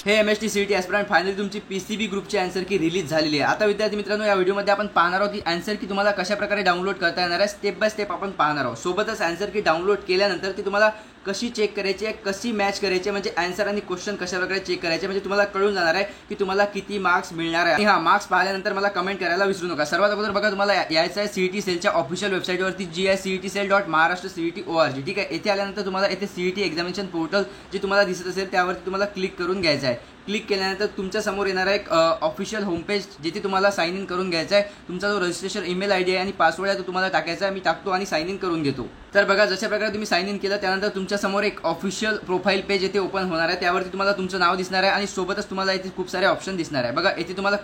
हे MST CET aspirant finally तुमची PCB ग्रुपची answer की रिलीज झालेली आहे। आता विद्यार्थी मित्रांनो, या व्हिडिओमध्ये आपण पाहणार आहोत की आन्सर की तुम्हाला कशा प्रकारे डाउनलोड करता येणार आहे, स्टेप बाय स्टेप आपण पाहणार आहोत। सोबतच आन्सर की डाउनलोड केल्यानंतर ती तुम्हाला कशी चेक करायची आहे, कशी मॅच करायची, म्हणजे आन्सर आणि क्वेश्चन कशा प्रकारे चेक करायचे, म्हणजे तुम्हाला कळून जाणार आहे की तुम्हाला किती मार्क्स मिळणार आहे। आणि हा मार्क्स पाहिल्यानंतर मला कमेंट करायला विसरू नका। सर्वात अगोदर बघा, तुम्हाला यायचं आहे CET सेलच्या ऑफिशियल वेबसाईटवरती, जी आहे cetcell.maharashtra.cet.org। ठीक आहे, येथे आल्यानंतर तुम्हाला येथे CET एक्झामिनेशन पोर्टल जे तुम्हाला दिसत असेल त्यावरती तुम्हाला क्लिक करून घ्यायचं आहे। क्लिक केल्यानंतर तुमच्या समोर येणार आहे एक ऑफिशियल होमपेज, जिथे तुम्हाला साइन इन करून घ्यायचा आहे। तुमचा जो रजिस्ट्रेशन ईमेल ID आहे आणि पासवर्ड आहे तो तुम्हाला टाकायचा आहे। मी टाकतो आणि साइन इन करून घेतो। तर बघा, जशा प्रकारे तुम्ही साइन इन केलं त्यानंतर तुमच्या समोर एक ऑफिशियल प्रोफाईल पेज येथे ओपन होणार आहे। त्यावरती तुम्हाला तुमचं नाव दिसणार आहे आणि सोबतच तुम्हाला इथे खूप सारे ऑप्शन दिसणार आहे। बघा, येथे तुम्हाला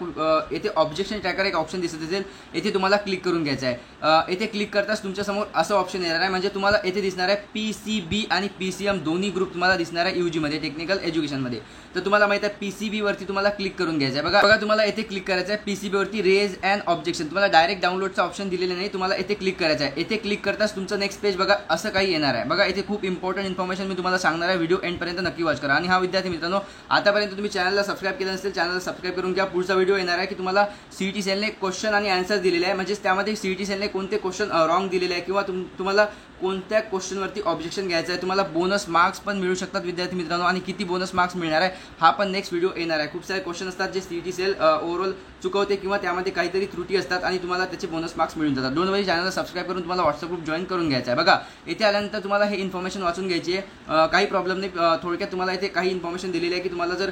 येथे ऑब्जेक्शन ट्रॅकर एक ऑप्शन दिसत असेल, येथे तुम्हाला क्लिक करून घ्यायचं आहे। येथे क्लिक करताच तुमच्या समोर असं ऑप्शन येणार आहे, म्हणजे तुम्हाला येथे दिसणार आहे PCB आणि PCM दोन्ही ग्रुप तुम्हाला दिसणार आहे UG मध्ये, टेक्निकल एज्युकेशन मध्ये। तर तुम्हाला माहिती आहे PCB वरती तुम्हाला क्लिक करून घ्यायचं आहे। बघा तुम्हाला येथे क्लिक करायचं आहे PCB वरती रेज अँड ऑब्जेक्शन, तुम्हाला डायरेक्ट डाउनलोडचा ऑप्शन दिलेला नाही, तुम्हाला येथे क्लिक करायचं आहे। येथे क्लिक करताच तुमचं नेक्स्ट पेज बघा असं काही येणार आहे। बघा, इथे खूप इम्पॉर्टंट इन्फॉर्मेशन मी तुम्हाला सांगणार आहे, व्हिडिओ एंडपर्यंत नक्की वॉच करा। आणि हा विद्यार्थी मित्रांनो, आतापर्यंत तुम्ही चॅनलला सबस्क्राईब केलं नसेल, चॅनलला सबस्क्राईब करून घ्या। पुढचा व्हिडिओ येणार आहे की तुम्हाला CET सेलने क्वेश्चन आणि आन्सर दिलेले आहे, म्हणजे त्यामध्ये CET सेलने कोणते क्वेश्चन रॉंग दिलेले आहे किंवा तुम्हाला कोणत्या क्वेश्चनवरती ऑब्जेक्शन घ्यायचं आहे, तुम्हाला बोनस मार्क्स पण मिळू शकतात विद्यार्थी मित्रांनो। आणि किती बोनस मार्क्स मिळणार आहे हा पण नेक्स्ट व्हिडिओ येणार आहे। खूप सारे क्वेश्चन असतात जे CET सेल ओव्हरऑल चुकवते किंवा त्यामध्ये काहीतरी त्रुटी असतात आणि तुम्हाला त्याचे बोनस मार्क्स मिळून जातात। डोंट वरी, चॅनलला सबस्क्राईब करून तुम्हाला व्हॉट्सअप ग्रुप जॉईन करून घ्यायचा आहे। बघा, येथे आल्यानंतर तुम्हाला हे इन्फॉर्मेशन वाचून घ्यायची आहे, काही प्रॉब्लेम नाही। थोडक्यात तुम्हाला इथे काही इन्फॉर्मेशन दिलेली आहे की तुम्हाला जर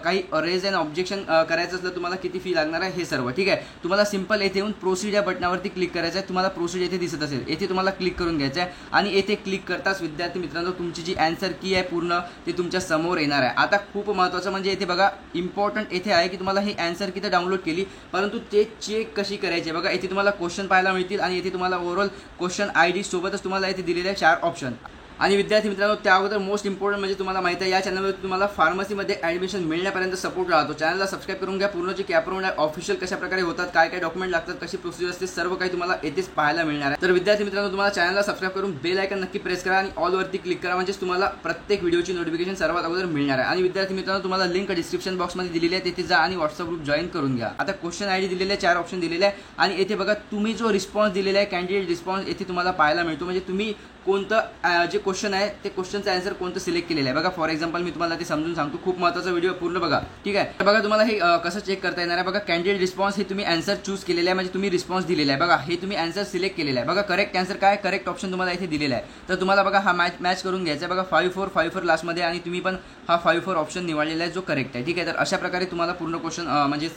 काही रेज अँड ऑब्जेक्शन करायचं असलं तुम्हाला किती फी लागणार आहे हे सर्व। ठीक आहे, तुम्हाला सिंपल येथे येऊन प्रोसीड या बटनावरती क्लिक करायचं आहे। तुम्हाला प्रोसीड येथे दिसत असेल, येथे तुम्हाला क्लिक करून घ्यायचं आहे आणि येथे क्लिक करताच विद्यार्थी मित्रांनो तुमची जी आन्सर की आहे पूर्ण ते तुमच्या समोर येणार आहे। आता खूप महत्त्वाचं म्हणजे येथे बघा इम्पॉर्टंट येथे आहे की तुम्हाला ही आन्सर की तर डाउनलोड केली, परंतु ते चेक कशी करायची। बघा, येथे तुम्हाला क्वेश्चन पाहायला मिळतील आणि येथे तुम्हाला ओव्हरऑल क्वेश्चन ID सोबतच तुम्हाला येथे दिलेले 4 ऑप्शन। आणि विद्यार्थी मित्रांनो, त्या अगोदर मोस्ट इम्पॉर्टंट म्हणजे तुम्हाला माहिती आहे या चॅनलवर तुम्हाला फार्मसीमध्ये ॲडमिशन मिळण्यापर्यंत सपोर्ट राहतो। चॅनलला सबस्क्राईब करून घ्या। पूर्ण जे कॅपराउंड आहे ऑफिशियल कशा प्रकारे होतात, काय काय डॉक्युमेंट लागतात, कशी प्रोसिजर असते, सर्व काही तुम्हाला येथेच पाहायला मिळणार आहे। तर विद्यार्थी मित्रांनो, तुम्हाला चॅनलला सबस्क्राईब करून बेल आयकन नक्की प्रेस करा आणि ऑलवरती क्लिक करा, म्हणजे तुम्हाला प्रत्येक व्हिडिओची नोटिफिकेशन सर्वात अगोदर मिळणार आहे। आणि विद्यार्थी मित्रांनो, तुम्हाला लिंक डिस्क्रिप्शन बॉक्समध्ये दिलेली आहे, तिथे जा आणि व्हॉट्सअप ग्रुप जॉईन करून घ्या। आता क्वेश्चन ID दिलेले आहे, 4 ऑप्शन दिलेले आहे आणि येथे बघा तुम्ही जो रिस्पॉन्स दिलेला आहे कॅन्डिडेट रिस्पॉन्स येथे तुम्हाला पाहायला मिळतो, म्हणजे तुम्ही कोणतं जे क्वेश्चन आहे ते क्वेश्चनचं आन्सर कोणतं सिलेक्ट केलेलं आहे। बघा, फॉर एक्झाम्पल मी तुम्हाला ते समजून सांगतो, खूप महत्त्वाचा व्हिडिओ पूर्ण बघा। ठीक आहे, तर बघा तुम्हाला हे कसं चेक करता येणार आहे। बघा, कॅन्डिडेट रिस्पॉन्स हे तुम्ही आन्सर चूज केलेला आहे, म्हणजे तुम्ही रिस्पॉन्स दिलेला आहे। बघा, हे तुम्ही आन्सर सिलेक्ट केलेला आहे। बघा, करेक्ट आन्सर काय, करेक्ट ऑप्शन तुम्हाला इथे दिलेला आहे। तर तुम्हाला बघा हा मॅच करून घ्यायचा आहे। बघा 5454 लास्टमध्ये आणि तुम्ही पण हा 54 ऑप्शन निवडलेला आहे जो करेक्ट आहे। ठीक आहे, तर अशा प्रकारे तुम्हाला पूर्ण क्वेश्चन म्हणजे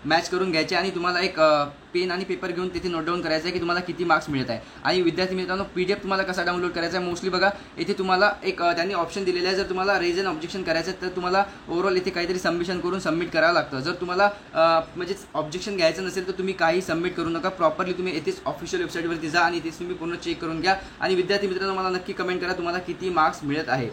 मॅच करून घ्यायचे आणि तुम्हाला एक पेन आणि पेपर घेऊन तिथे नोट डाऊन करायचं आहे की तुम्हाला किती मार्क्स मिळत आहे। आणि विद्यार्थी मित्रांनो, PDF तुम्हाला कसा डाउनलोड करायचा आहे, मोस्टली बघा इथे तुम्हाला एक त्यांनी ऑप्शन दिलेला आहे, जर तुम्हाला रेज अँड ऑब्जेक्शन करायचं आहे तर तुम्हाला ओव्हरऑल इथे काहीतरी सबमिशन करून सबमिट करावं लागतं। जर तुम्हाला म्हणजे ऑब्जेक्शन घ्यायचं नसेल तर तुम्ही काही सबमिट करू नका, प्रॉपरली तुम्ही येथेच ऑफिशियल वेबसाईटवरती जा आणि इथेच तुम्ही पूर्ण चेक करून घ्या। आणि विद्यार्थी मित्रांनो, मला नक्की कमेंट करा तुम्हाला किती मार्क्स मिळत आहे।